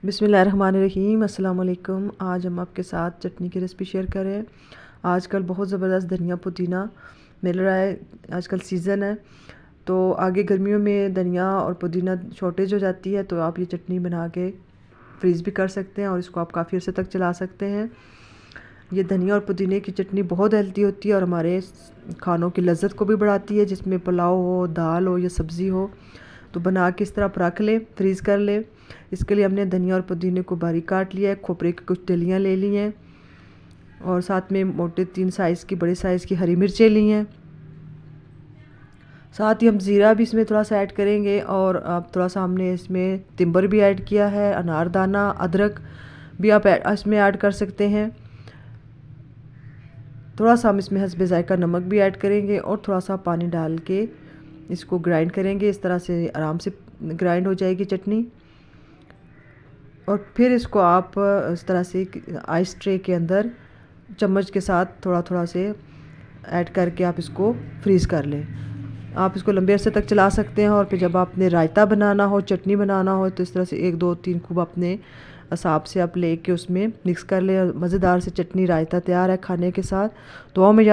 बिस्मिल्लाहिर्रहमानिर्रहीम। अस्सलाम वालेकुम। आज हम आपके साथ चटनी की रेसिपी शेयर कर रहे हैं। आजकल बहुत ज़बरदस्त धनिया पुदीना मिल रहा है, आजकल सीज़न है। तो आगे गर्मियों में धनिया और पुदीना शॉर्टेज हो जाती है, तो आप ये चटनी बना के फ्रीज़ भी कर सकते हैं और इसको आप काफ़ी अर्से तक चला सकते हैं। ये धनिया और पुदीने की चटनी बहुत हेल्दी होती है और हमारे खानों की लज्जत को भी बढ़ाती है, जिसमें पुलाव हो, दाल हो या सब्ज़ी हो। तो बना के इस तरह आप रख लें, फ्रीज़ कर लें। इसके लिए हमने धनिया और पुदीने को बारीक काट लिया है, खोपरे की कुछ डलियाँ ले ली हैं और साथ में मोटे 3 साइज़ की बड़े साइज़ की हरी मिर्चें ली हैं। साथ ही हम ज़ीरा भी इसमें थोड़ा सा ऐड करेंगे और अब थोड़ा सा हमने इसमें तिम्बर भी ऐड किया है, अनारदाना, अदरक भी आप इसमें ऐड कर सकते हैं। थोड़ा सा हम इसमें हस्बे ज़ायका नमक भी ऐड करेंगे और थोड़ा सा पानी डाल के इसको ग्राइंड करेंगे। इस तरह से आराम से ग्राइंड हो जाएगी चटनी। और फिर इसको आप इस तरह से आइस ट्रे के अंदर चम्मच के साथ थोड़ा थोड़ा से ऐड करके आप इसको फ्रीज़ कर लें। आप इसको लंबे अरसे तक चला सकते हैं और फिर जब आपने रायता बनाना हो, चटनी बनाना हो, तो इस तरह से 1 2 3 खूब अपने हिसाब से आप लेके उसमें मिक्स कर लें। मज़ेदार से चटनी रायता तैयार है खाने के साथ। तो में